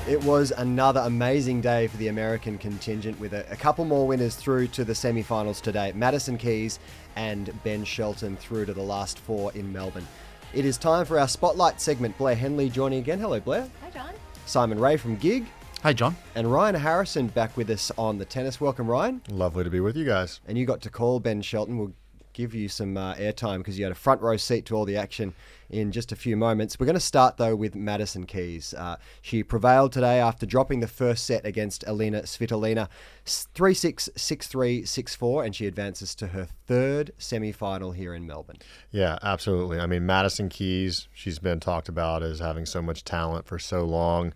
It was another amazing day for the American contingent with a couple more winners through to the semifinals today. Madison Keys and Ben Shelton through to the last four in Melbourne. It is time for our Spotlight segment. Blair Henley joining again. Hello, Blair. Hi, John. Simon Ray from Gig. Hey, John. And Ryan Harrison back with us on the tennis. Welcome, Ryan. Lovely to be with you guys. And you got to call Ben Shelton. We'll give you some airtime because you had a front row seat to all the action in just a few moments. We're going to start, though, with Madison Keys. She prevailed today after dropping the first set against Elina Svitolina, 3-6, 6-3, 6-4, and she advances to her third semi-final here in Melbourne. Yeah, absolutely. I mean, Madison Keys, she's been talked about as having so much talent for so long.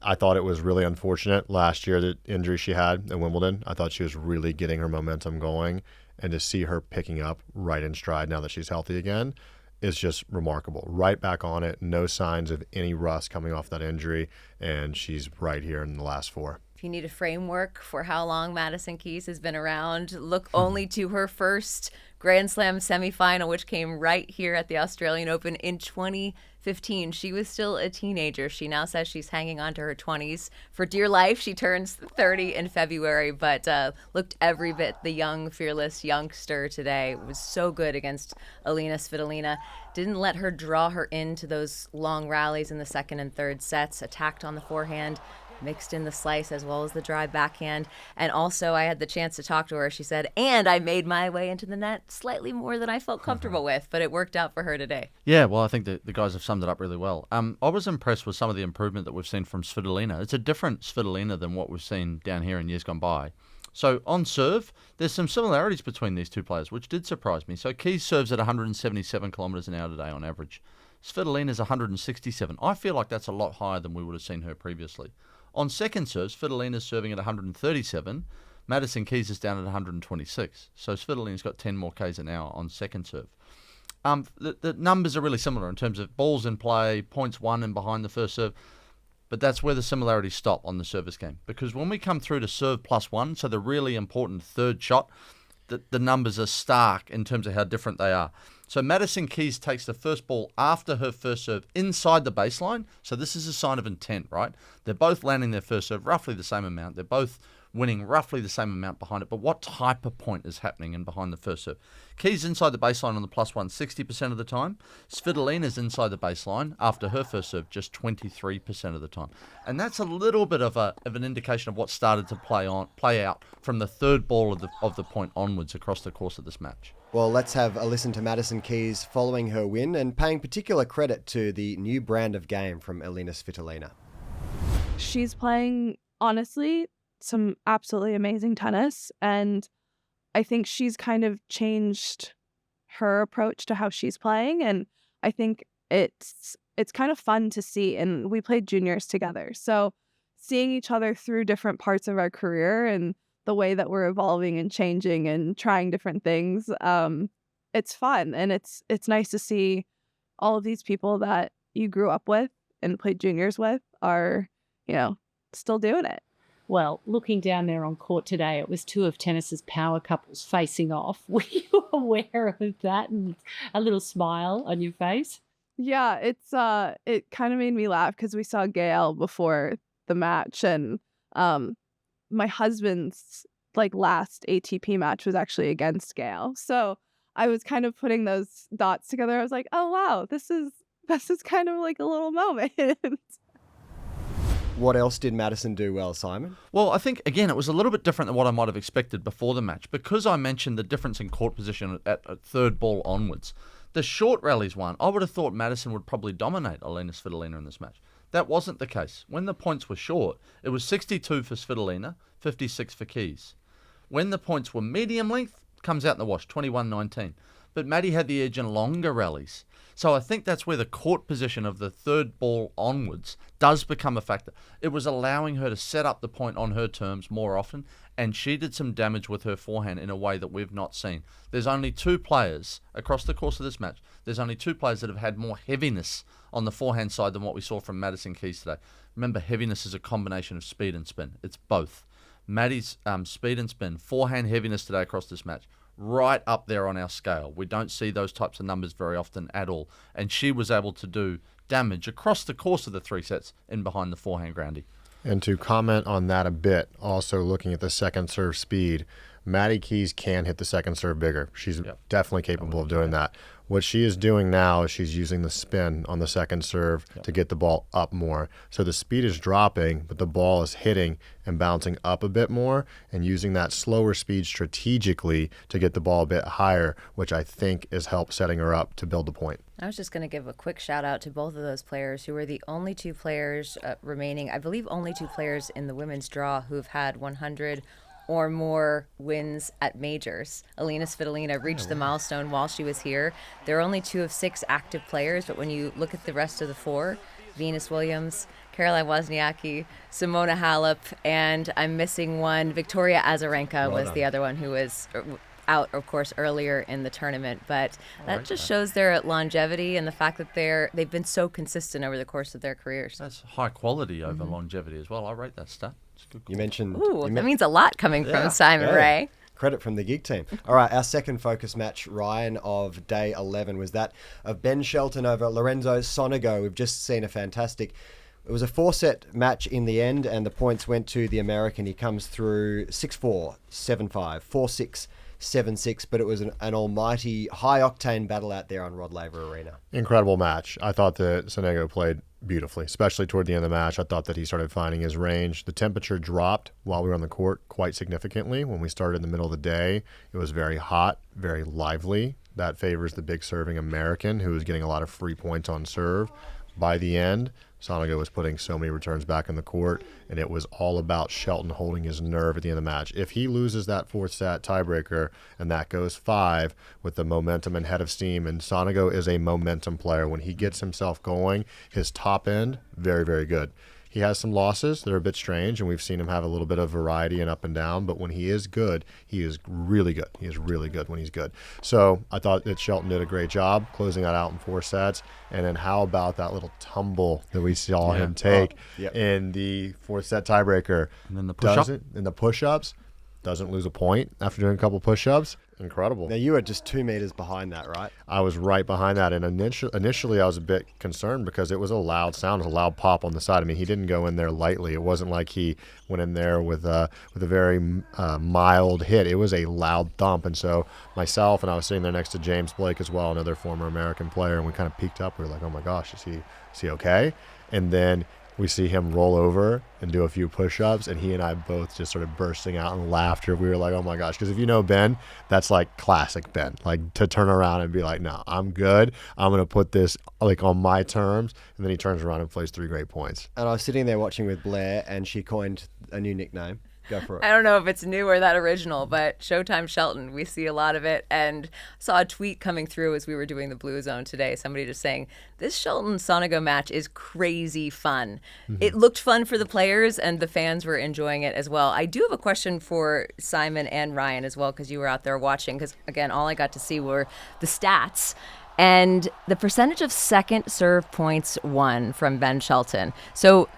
I thought it was really unfortunate last year, the injury she had in Wimbledon. I thought she was really getting her momentum going, and to see her picking up right in stride now that she's healthy again is just remarkable. Right back on it, no signs of any rust coming off that injury, and she's right here in the last four. If you need a framework for how long Madison Keys has been around, look only to her first Grand Slam semifinal, which came right here at the Australian Open in 2015. She was still a teenager. She now says she's hanging on to her 20s for dear life. She turns 30 in February, but looked every bit the young, fearless youngster today. Was so good against Elina Svitolina. Didn't let her draw her into those long rallies in the second and third sets. Attacked on the forehand, mixed in the slice as well as the dry backhand. And also I had the chance to talk to her. She said, and I made my way into the net slightly more than I felt comfortable with, but it worked out for her today. Yeah, well, I think the guys have summed it up really well. I was impressed with some of the improvement that we've seen from Svitolina. It's a different Svitolina than what we've seen down here in years gone by. So on serve, there's some similarities between these two players, which did surprise me. So Keys serves at 177 kilometres an hour today on average. Svitolina's 167. I feel like that's a lot higher than we would have seen her previously. On second serve, Svitolina's serving at 137. Madison Keys is down at 126. So Svitolina's got 10 more Ks an hour on second serve. The numbers are really similar in terms of balls in play, points won and behind the first serve. But that's where the similarities stop on the service game. Because when we come through to serve plus one, so the really important third shot, the numbers are stark in terms of how different they are. So Madison Keys takes the first ball after her first serve inside the baseline. So this is a sign of intent, right? They're both landing their first serve roughly the same amount. They're both winning roughly the same amount behind it. But what type of point is happening in behind the first serve? Keys inside the baseline on the plus one 60% of the time. Svitolina's inside the baseline after her first serve just 23% of the time. And that's a little bit of an indication of what started to play out from the third ball of the point onwards across the course of this match. Well, let's have a listen to Madison Keys following her win and paying particular credit to the new brand of game from Elina Svitolina. She's playing, honestly, some absolutely amazing tennis, and I think she's kind of changed her approach to how she's playing, and I think it's kind of fun to see. And we played juniors together, so seeing each other through different parts of our career and the way that we're evolving and changing and trying different things, it's fun, and it's nice to see all of these people that you grew up with and played juniors with are, still doing it. Well, looking down there on court today, it was two of tennis's power couples facing off. Were you aware of that and a little smile on your face? Yeah, it kind of made me laugh because we saw Gail before the match, and my husband's last ATP match was actually against Gail. So I was kind of putting those dots together. I was like, oh wow, this is kind of like a little moment. What else did Madison do well, Simon? Well, I think, again, it was a little bit different than what I might have expected before the match. Because I mentioned the difference in court position at third ball onwards, the short rallies won. I would have thought Madison would probably dominate Elina Svitolina in this match. That wasn't the case. When the points were short, it was 62 for Svitolina, 56 for Keys. When the points were medium length, comes out in the wash, 21-19. But Maddie had the edge in longer rallies. So I think that's where the court position of the third ball onwards does become a factor. It was allowing her to set up the point on her terms more often, and she did some damage with her forehand in a way that we've not seen. There's only two players across the course of this match. There's only two players that have had more heaviness on the forehand side than what we saw from Madison Keys today. Remember, heaviness is a combination of speed and spin. It's both. Maddie's speed and spin, forehand heaviness today across this match, right up there on our scale. We don't see those types of numbers very often at all. And she was able to do damage across the course of the three sets in behind the forehand groundie. And to comment on that a bit, also looking at the second serve speed, Maddie Keys can hit the second serve bigger. She's definitely capable of doing that. What she is doing now is she's using the spin on the second serve to get the ball up more. So the speed is dropping, but the ball is hitting and bouncing up a bit more, and using that slower speed strategically to get the ball a bit higher, which I think has helped setting her up to build the point. I was just going to give a quick shout out to both of those players who were the only two players remaining, I believe only two players in the women's draw who've had 100 or more wins at majors. Elina Svitolina reached the milestone while she was here. There are only 2 of 6 active players, but when you look at the rest of the 4, Venus Williams, Caroline Wozniacki, Simona Halep, and I'm missing one, Victoria Azarenka was the other one who was out, of course, earlier in the tournament. But that just shows their longevity and the fact that they've been so consistent over the course of their careers. That's high quality over longevity as well. I rate that stat. It's a good call. You mentioned... That means a lot coming from Simon Ray. Credit from the gig team. All right, our second focus match, Ryan, of day 11 was that of Ben Shelton over Lorenzo Sonego. We've just seen a fantastic... It was a 4-set match in the end, and the points went to the American. He comes through 6-4, 7-5, 4-6, 7-6, but it was an almighty high-octane battle out there on Rod Laver Arena. Incredible match. I thought that Sonego played beautifully, especially toward the end of the match. I thought that he started finding his range. The temperature dropped while we were on the court quite significantly. When we started in the middle of the day, it was very hot, very lively. That favors the big serving American, who was getting a lot of free points on serve. By the end, Sonego was putting so many returns back in the court, and it was all about Shelton holding his nerve at the end of the match. If he loses that 4th set tiebreaker and that goes 5 with the momentum and head of steam, and Sonego is a momentum player. When he gets himself going, his top end, very, very good. He has some losses that are a bit strange, and we've seen him have a little bit of variety and up and down, but when he is good, he is really good. He is really good when he's good. So I thought that Shelton did a great job closing that out in 4 sets. And then how about that little tumble that we saw him take in the 4th set tiebreaker? And then the push-up. In the push-ups, doesn't lose a point after doing a couple push-ups. Incredible. Now, you were just 2 meters behind that, right? I was right behind that, and initially I was a bit concerned because it was a loud sound, a loud pop on the side. I mean, he didn't go in there lightly. It wasn't like he went in there with a very mild hit. It was a loud thump, and so myself and I was sitting there next to James Blake as well, another former American player, and we kind of peeked up. We were like, oh my gosh, is he okay? And then we see him roll over and do a few push-ups, and he and I both just started bursting out in laughter. We were like, oh my gosh, because if you know Ben, that's like classic Ben, like to turn around and be like, no, I'm good. I'm going to put this like on my terms. And then he turns around and plays 3 great points. And I was sitting there watching with Blair, and she coined a new nickname. Go for it. I don't know if it's new or that original, but Showtime Shelton, we see a lot of it. And saw a tweet coming through as we were doing the Blue Zone today. Somebody just saying, this Shelton-Sonego match is crazy fun. It looked fun for the players, and the fans were enjoying it as well. I do have a question for Simon and Ryan as well, because you were out there watching. Because, again, all I got to see were the stats. And the percentage of second serve points won from Ben Shelton. So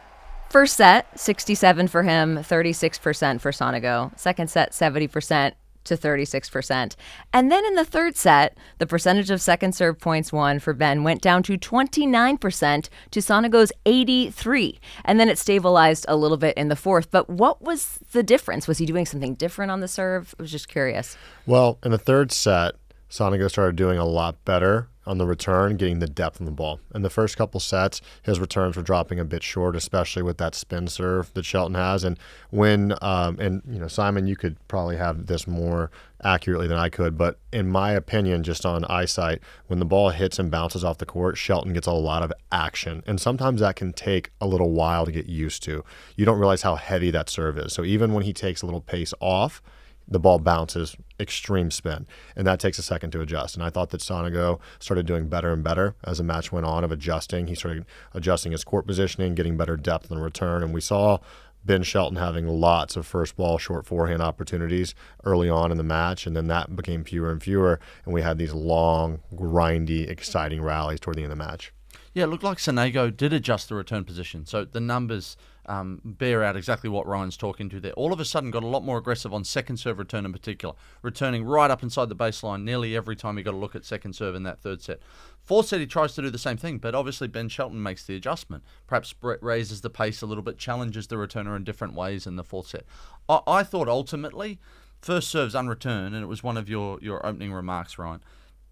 first set, 67 for him, 36% for Sonego. Second set, 70% to 36%. And then in the third set, the percentage of second serve points won for Ben went down to 29% to Sonego's 83%. And then it stabilized a little bit in the fourth. But what was the difference? Was he doing something different on the serve? I was just curious. Well, in the third set, Sonego started doing a lot better on the return, getting the depth in the ball. In the first couple sets, his returns were dropping a bit short, especially with that spin serve that Shelton has. And when, Simon, you could probably have this more accurately than I could, but in my opinion, just on eyesight, when the ball hits and bounces off the court, Shelton gets a lot of action. And sometimes that can take a little while to get used to. You don't realize how heavy that serve is. So even when he takes a little pace off, the ball bounces, extreme spin, and that takes a second to adjust. And I thought that Sonego started doing better and better as the match went on of adjusting. He started adjusting his court positioning, getting better depth in the return, and we saw Ben Shelton having lots of first ball, short forehand opportunities early on in the match, and then that became fewer and fewer, and we had these long, grindy, exciting rallies toward the end of the match. Yeah, it looked like Sonego did adjust the return position. So the numbers bear out exactly what Ryan's talking to there. All of a sudden got a lot more aggressive on second serve return in particular, returning right up inside the baseline nearly every time he got a look at second serve in that third set. Fourth set, he tries to do the same thing, but obviously Ben Shelton makes the adjustment. Perhaps raises the pace a little bit, challenges the returner in different ways in the fourth set. I thought ultimately, first serves unreturned, and it was one of your opening remarks, Ryan,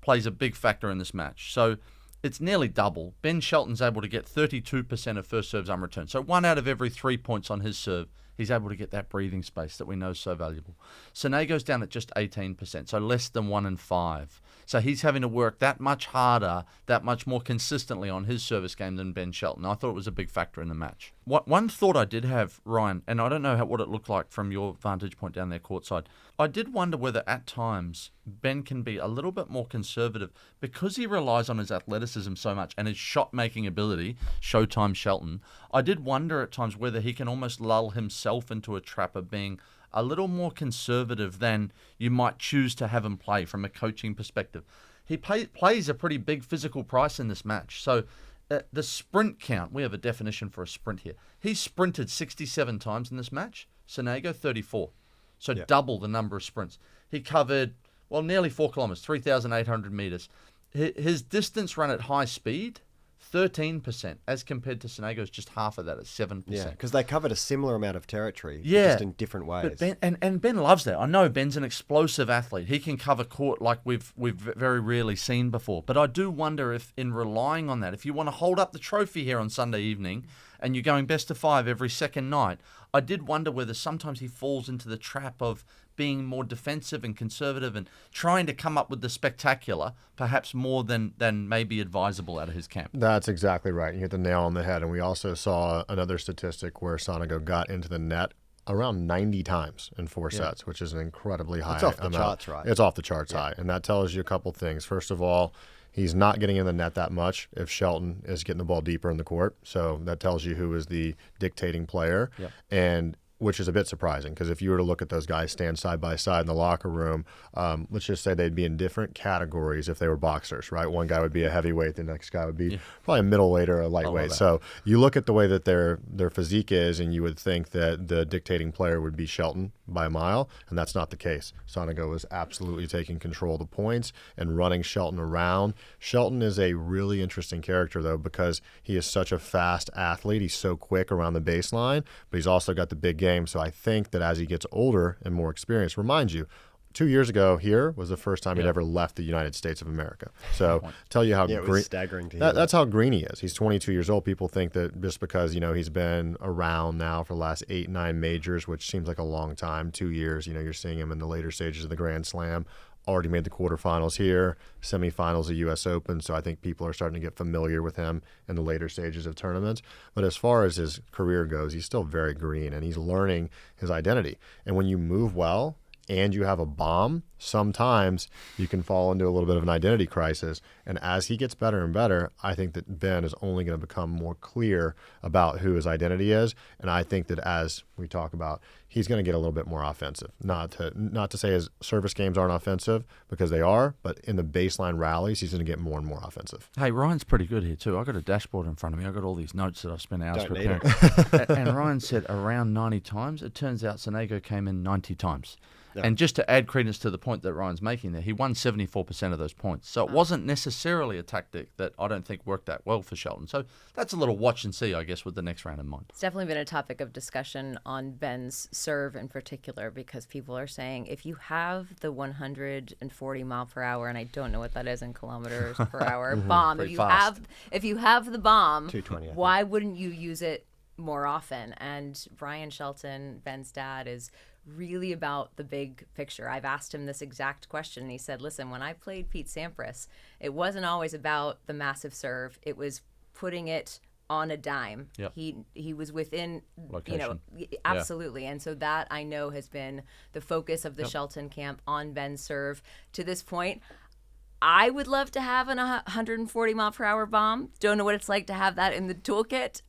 plays a big factor in this match. So it's nearly double. Ben Shelton's able to get 32% of first serves unreturned. So 1 out of every 3 points on his serve, he's able to get that breathing space that we know is so valuable. Sonego's down at just 18%, so less than 1 in 5. So he's having to work that much harder, that much more consistently on his service game than Ben Shelton. I thought it was a big factor in the match. One thought I did have, Ryan, and I don't know what it looked like from your vantage point down there courtside, I did wonder whether at times Ben can be a little bit more conservative because he relies on his athleticism so much and his shot-making ability, Showtime Shelton. I did wonder at times whether he can almost lull himself into a trap of being a little more conservative than you might choose to have him play from a coaching perspective. He plays a pretty big physical price in this match. So the sprint count, we have a definition for a sprint here. He sprinted 67 times in this match, Sonego 34. So double the number of sprints. He covered, nearly 4 kilometers, 3,800 meters. His distance run at high speed, 13%, as compared to Sonego's just half of that at 7%. Yeah, because they covered a similar amount of territory, just in different ways. But Ben loves that. I know Ben's an explosive athlete. He can cover court like we've very rarely seen before. But I do wonder if, in relying on that, if you want to hold up the trophy here on Sunday evening and you're going best of 5 every second night, I did wonder whether sometimes he falls into the trap of being more defensive and conservative and trying to come up with the spectacular, perhaps more than maybe advisable out of his camp. That's exactly right. You hit the nail on the head. And we also saw another statistic where Sonego got into the net around 90 times in 4 sets, which is an incredibly high amount. It's off the charts, right? It's off the charts high. And that tells you a couple things. First of all, he's not getting in the net that much if Shelton is getting the ball deeper in the court. So that tells you who is the dictating player. Yep. And which is a bit surprising because if you were to look at those guys stand side by side in the locker room, let's just say they'd be in different categories if they were boxers, right? One guy would be a heavyweight, the next guy would be probably a middleweight or a lightweight. So you look at the way that their physique is, and you would think that the dictating player would be Shelton by a mile, and that's not the case. Sonego was absolutely taking control of the points and running Shelton around. Shelton is a really interesting character, though, because he is such a fast athlete. He's so quick around the baseline, but he's also got the big game. So I think that as he gets older and more experienced, remind you, 2 years ago here was the first time he'd ever left the United States of America. So tell you how it was staggering to hear that's how green he is. He's 22 years old. People think that just because he's been around now for the last 8-9 majors, which seems like a long time, 2 years. You're seeing him in the later stages of the Grand Slam. Already made the quarterfinals here, semifinals of U.S. Open, so I think people are starting to get familiar with him in the later stages of tournaments. But as far as his career goes, he's still very green, and he's learning his identity. And when you move well and you have a bomb, sometimes you can fall into a little bit of an identity crisis. And as he gets better and better, I think that Ben is only going to become more clear about who his identity is. And I think that as we talk about, he's going to get a little bit more offensive. Not to say his service games aren't offensive, because they are, but in the baseline rallies, he's going to get more and more offensive. Hey, Ryan's pretty good here too. I've got a dashboard in front of me. I've got all these notes that I've spent hours preparing. And Ryan said around 90 times. It turns out Sonego came in 90 times. Yeah. And just to add credence to the point that Ryan's making there, he won 74% of those points. So it wasn't necessarily a tactic that I don't think worked that well for Shelton. So that's a little watch and see, I guess, with the next round in mind. It's definitely been a topic of discussion on Ben's serve in particular, because people are saying if you have the 140 mile per hour, and I don't know what that is in kilometers per hour, bomb, if you have the bomb, 220, why wouldn't you use it more often? And Brian Shelton, Ben's dad, is really about the big picture. I've asked him this exact question, and he said, listen, when I played Pete Sampras, it wasn't always about the massive serve. It was putting it on a dime. Yep. He was within location. Absolutely. Yeah. And so that, I know, has been the focus of the Shelton camp on Ben's serve to this point. I would love to have an 140 mile per hour bomb. Don't know what it's like to have that in the toolkit.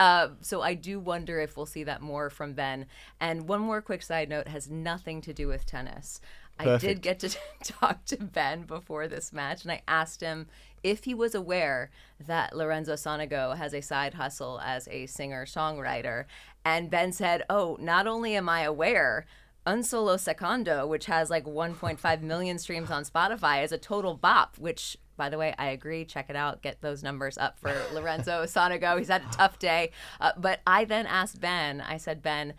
So I do wonder if we'll see that more from Ben. And one more quick side note, has nothing to do with tennis. I did get to talk to Ben before this match, and I asked him if he was aware that Lorenzo Sonego has a side hustle as a singer-songwriter. And Ben said, oh, not only am I aware, Un Solo Secondo, which has like 1.5 million streams on Spotify, is a total bop, which, by the way, I agree. Check it out. Get those numbers up for Lorenzo Sonego. He's had a tough day. But I then asked Ben, I said, Ben,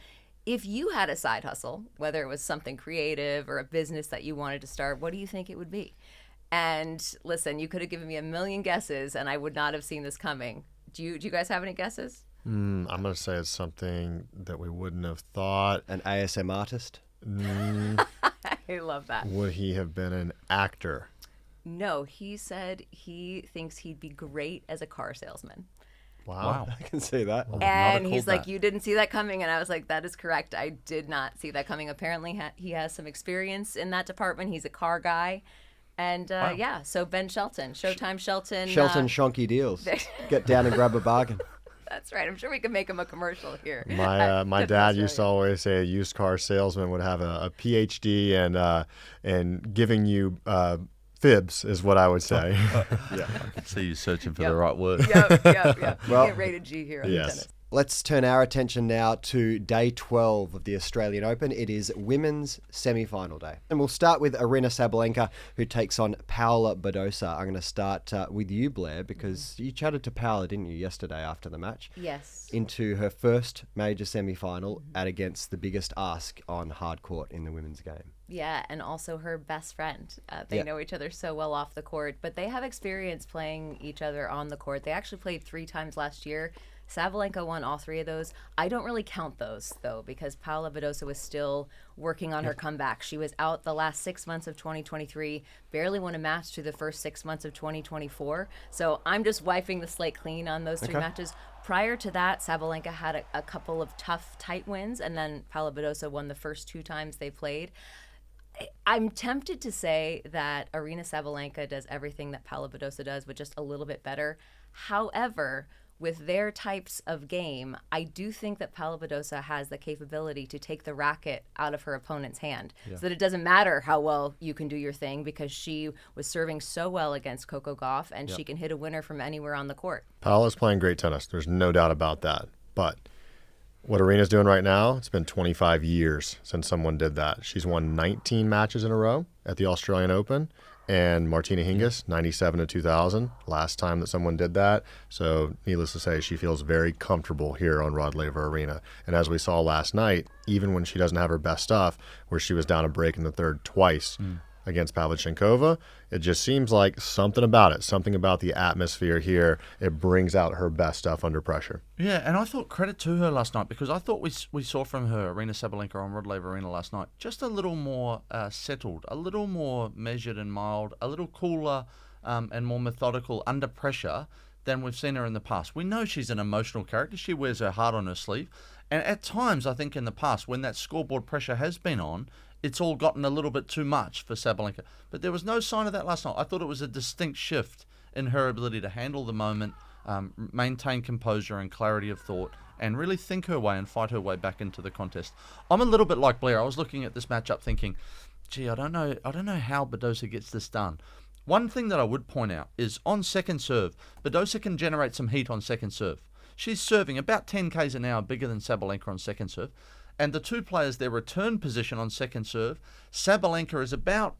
if you had a side hustle, whether it was something creative or a business that you wanted to start, what do you think it would be? And listen, you could have given me a million guesses and I would not have seen this coming. Do you guys have any guesses? I'm going to say it's something that we wouldn't have thought. An ASM artist? I love that. Would he have been an actor? No, he said he thinks he'd be great as a car salesman. Wow. I can see that. And he's like, you didn't see that coming. And I was like, that is correct. I did not see that coming. Apparently, he has some experience in that department. He's a car guy. And yeah, so Ben Shelton, Showtime Shelton. Shelton Shonky Deals. Get down and grab a bargain. That's right. I'm sure we can make him a commercial here. My dad used to always say a used car salesman would have a PhD and giving you fibs is what I would say. Yeah, I can see you searching for the right word. Yep. Well, get rated G here on the tennis. Let's turn our attention now to day 12 of the Australian Open. It is women's semi-final day. And we'll start with Aryna Sabalenka, who takes on Paula Badosa. I'm going to start with you, Blair, because you chatted to Paula, didn't you, yesterday after the match? Yes. Into her first major semi-final at against the biggest ask on hard court in the women's game. Yeah, and also her best friend. They know each other so well off the court, but they have experience playing each other on the court. They actually played 3 times last year. Sabalenka won all 3 of those. I don't really count those, though, because Paula Badosa was still working on her comeback. She was out the last 6 months of 2023, barely won a match through the first 6 months of 2024. So I'm just wiping the slate clean on those 3 matches. Prior to that, Sabalenka had a couple of tough, tight wins, and then Paula Badosa won the first 2 times they played. I'm tempted to say that Aryna Sabalenka does everything that Paula Badosa does, but just a little bit better. However, with their types of game, I do think that Paula Badosa has the capability to take the racket out of her opponent's hand. So that it doesn't matter how well you can do your thing, because she was serving so well against Coco Gauff, and she can hit a winner from anywhere on the court. Paula's playing great tennis. There's no doubt about that. But what Aryna's doing right now, it's been 25 years since someone did that. She's won 19 matches in a row at the Australian Open. And Martina Hingis, 97 to 2000, last time that someone did that. So needless to say, she feels very comfortable here on Rod Laver Arena. And as we saw last night, even when she doesn't have her best stuff, where she was down a break in the third twice against Pavlyuchenkova, it just seems like something about it, something about the atmosphere here. It brings out her best stuff under pressure. Yeah, and I thought credit to her last night, because I thought we saw from her, Aryna Sabalenka on Rod Laver Arena last night, just a little more settled, a little more measured and mild, a little cooler and more methodical under pressure than we've seen her in the past. We know she's an emotional character. She wears her heart on her sleeve. And at times, I think in the past, when that scoreboard pressure has been on, it's all gotten a little bit too much for Sabalenka. But there was no sign of that last night. I thought it was a distinct shift in her ability to handle the moment, maintain composure and clarity of thought, and really think her way and fight her way back into the contest. I'm a little bit like Blair. I was looking at this matchup thinking, gee, I don't know how Badosa gets this done. One thing that I would point out is on second serve, Badosa can generate some heat on second serve. She's serving about 10 k's an hour bigger than Sabalenka on second serve. And the 2 players, their return position on second serve, Sabalenka is about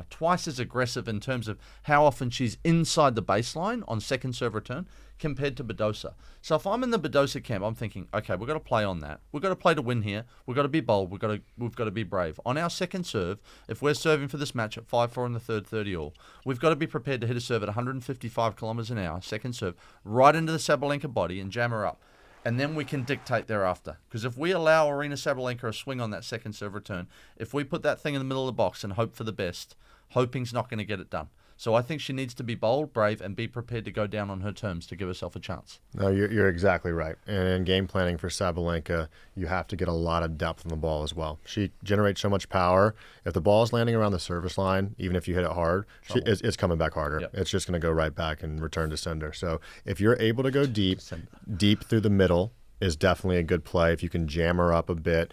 twice as aggressive in terms of how often she's inside the baseline on second serve return compared to Badosa. So if I'm in the Badosa camp, I'm thinking, okay, we've got to play on that. We've got to play to win here. We've got to be bold. We've got to be brave. On our second serve, if we're serving for this match at 5-4 in the third, 30 all, we've got to be prepared to hit a serve at 155 kilometers an hour, second serve, right into the Sabalenka body and jam her up. And then we can dictate thereafter. Because if we allow Aryna Sabalenka a swing on that second serve return, if we put that thing in the middle of the box and hope for the best, hoping's not going to get it done. So I think she needs to be bold, brave, and be prepared to go down on her terms to give herself a chance. No, you're exactly right. And in game planning for Sabalenka, you have to get a lot of depth on the ball as well. She generates so much power. If the ball is landing around the service line, even if you hit it hard, it's coming back harder. Yep. It's just going to go right back and return to sender. So if you're able to go deep through the middle is definitely a good play. If you can jam her up a bit,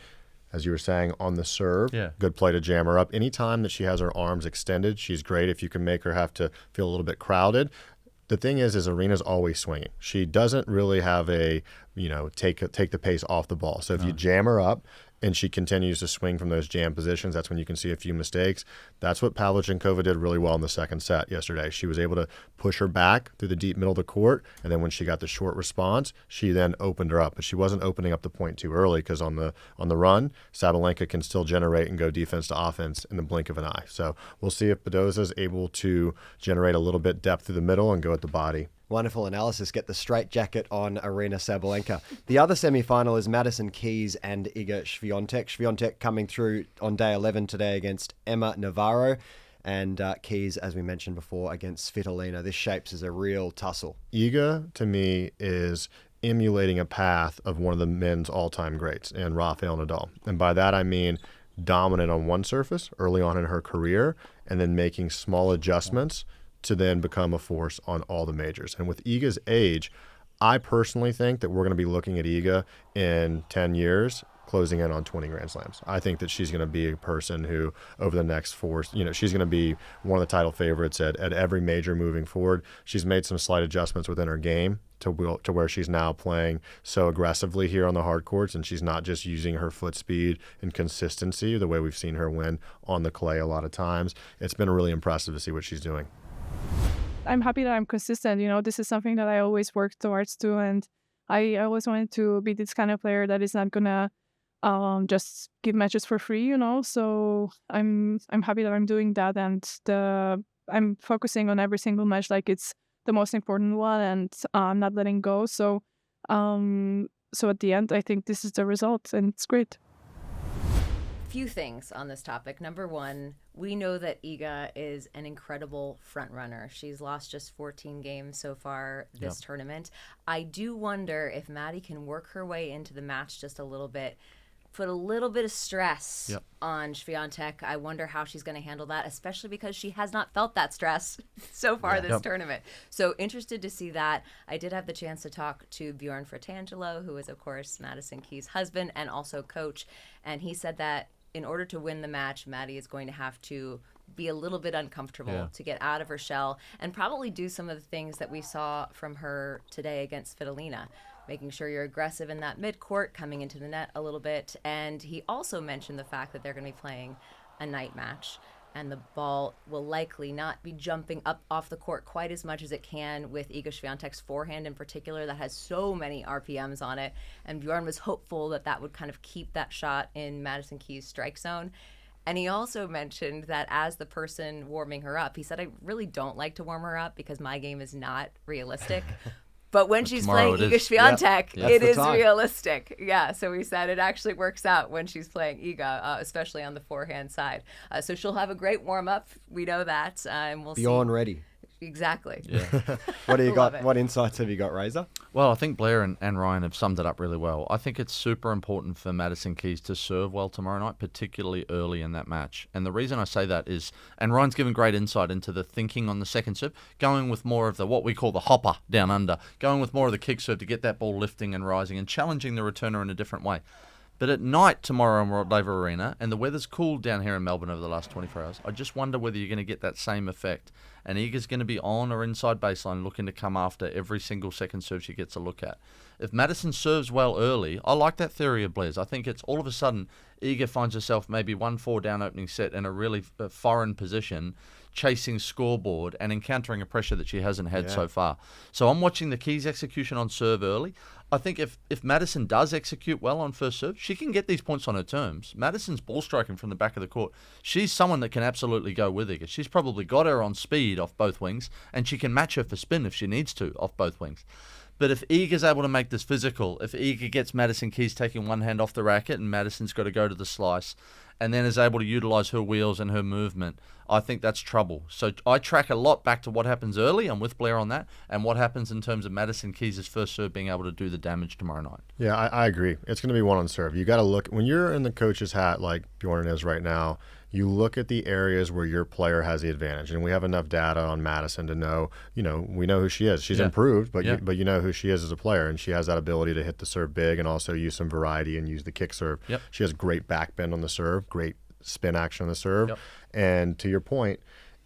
as you were saying, on the serve. Yeah. Good play to jam her up. Anytime that she has her arms extended, she's great. If you can make her have to feel a little bit crowded. The thing is Aryna's always swinging. She doesn't really have a, take the pace off the ball. So if you jam her up and she continues to swing from those jam positions, that's when you can see a few mistakes. That's what Pavlyuchenkova did really well in the second set yesterday. She was able to push her back through the deep middle of the court, and then when she got the short response, she then opened her up. But she wasn't opening up the point too early, because on the run, Sabalenka can still generate and go defense to offense in the blink of an eye. So we'll see if Badosa is able to generate a little bit depth through the middle and go at the body. Wonderful analysis. Get the straight jacket on Aryna Sabalenka. The other semi-final is Madison Keys and Iga Swiatek. Swiatek coming through on day 11 today against Emma Navarro, and Keys, as we mentioned before, against Svitolina. This shapes as a real tussle. Iga, to me, is emulating a path of one of the men's all-time greats in Rafael Nadal. And by that I mean dominant on one surface early on in her career, and then making small adjustments to then become a force on all the majors. And with Iga's age, I personally think that we're going to be looking at Iga in 10 years closing in on 20 Grand Slams. I think that she's going to be a person who, over the next she's going to be one of the title favorites at every major moving forward. She's made some slight adjustments within her game to where she's now playing so aggressively here on the hard courts, and she's not just using her foot speed and consistency the way we've seen her win on the clay a lot of times. It's been really impressive to see what she's doing. I'm happy that I'm consistent. This is something that I always work towards too, and I always wanted to be this kind of player that is not gonna just give matches for free. So I'm happy that I'm doing that, and I'm focusing on every single match like it's the most important one, and I'm not letting go. So at the end, I think this is the result, and it's great. Few things on this topic. Number one, we know that Iga is an incredible front runner. She's lost just 14 games so far this tournament. I do wonder if Maddie can work her way into the match just a little bit, put a little bit of stress on Swiatek. I wonder how she's going to handle that, especially because she has not felt that stress so far this tournament. So interested to see that. I did have the chance to talk to Bjorn Fratangelo, who is, of course, Madison Keys' husband and also coach, and he said that in order to win the match, Maddie is going to have to be a little bit uncomfortable to get out of her shell and probably do some of the things that we saw from her today against Svitolina, making sure you're aggressive in that midcourt, coming into the net a little bit. And he also mentioned the fact that they're going to be playing a night match, and the ball will likely not be jumping up off the court quite as much as it can with Iga Swiatek's forehand in particular that has so many RPMs on it. And Bjorn was hopeful that that would kind of keep that shot in Madison Keys' strike zone. And he also mentioned that as the person warming her up, he said, I really don't like to warm her up because my game is not realistic. But when she's playing Iga Swiatek, it is realistic. Yeah, so we said it actually works out when she's playing Iga, especially on the forehand side. So she'll have a great warm-up. We know that. And we'll Beyond see. ready. Exactly. Yeah. What do you got? What insights have you got, Razor? Well, I think Blair and Ryan have summed it up really well. I think it's super important for Madison Keys to serve well tomorrow night, particularly early in that match. And the reason I say that is, and Ryan's given great insight into the thinking on the second serve, going with more of the what we call the hopper down under, going with more of the kick serve to get that ball lifting and rising and challenging the returner in a different way. But at night tomorrow in Rod Laver Arena, and the weather's cooled down here in Melbourne over the last 24 hours, I just wonder whether you're going to get that same effect. And Iga's going to be on or inside baseline looking to come after every single second serve she gets a look at. If Madison serves well early, I like that theory of Blair's. I think it's all of a sudden Iga finds herself maybe 1-4 down opening set in a really foreign position, chasing scoreboard and encountering a pressure that she hasn't had so far. So I'm watching the Keys execution on serve early. I think if Madison does execute well on first serve, she can get these points on her terms. Madison's ball striking from the back of the court. She's someone that can absolutely go with Iga. She's probably got her on speed off both wings, and she can match her for spin if she needs to off both wings. But if Iga's able to make this physical, if Iga gets Madison Keys taking one hand off the racket and Madison's got to go to the slice, and then is able to utilize her wheels and her movement, I think that's trouble. So I track a lot back to what happens early. I'm with Blair on that, and what happens in terms of Madison Keys' first serve being able to do the damage tomorrow night. Yeah, I agree. It's going to be one on serve. You got to look when you're in the coach's hat like Bjorn is right now. you look at the areas where your player has the advantage. And we have enough data on Madison to know, we know who she is. She's improved, but you know who she is as a player. And she has that ability to hit the serve big and also use some variety and use the kick serve. Yep. She has great back bend on the serve, great spin action on the serve. Yep. And to your point,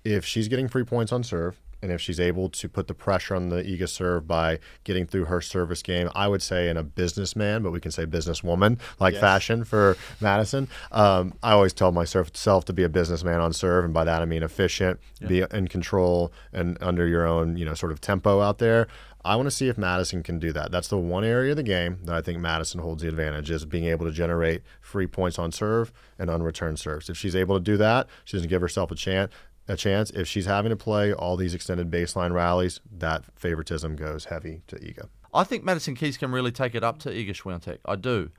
if she's getting free points on serve, and if she's able to put the pressure on the Iga serve by getting through her service game, I would say in a businessman, but we can say businesswoman fashion for Madison. I always tell myself to be a businessman on serve, and by that I mean efficient, be in control, and under your own sort of tempo out there. I want to see if Madison can do that. That's the one area of the game that I think Madison holds the advantage, is being able to generate free points on serve and unreturned serves. If she's able to do that, she doesn't give herself a chance. If she's having to play all these extended baseline rallies, that favoritism goes heavy to Iga. I think Madison Keys can really take it up to Iga Swiatek. I do.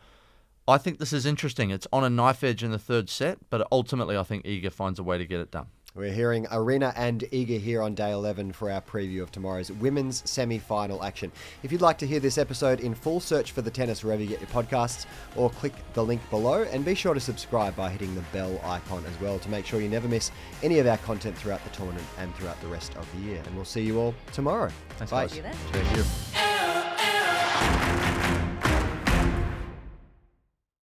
I think this is interesting. It's on a knife edge in the third set, but ultimately I think Iga finds a way to get it done. We're hearing Aryna and Iga here on day 11 for our preview of tomorrow's women's semi-final action. If you'd like to hear this episode in full, search for The Tennis wherever you get your podcasts, or click the link below, and be sure to subscribe by hitting the bell icon as well to make sure you never miss any of our content throughout the tournament and throughout the rest of the year. And we'll see you all tomorrow. Thanks, Bye. guys. See you then. Thank you.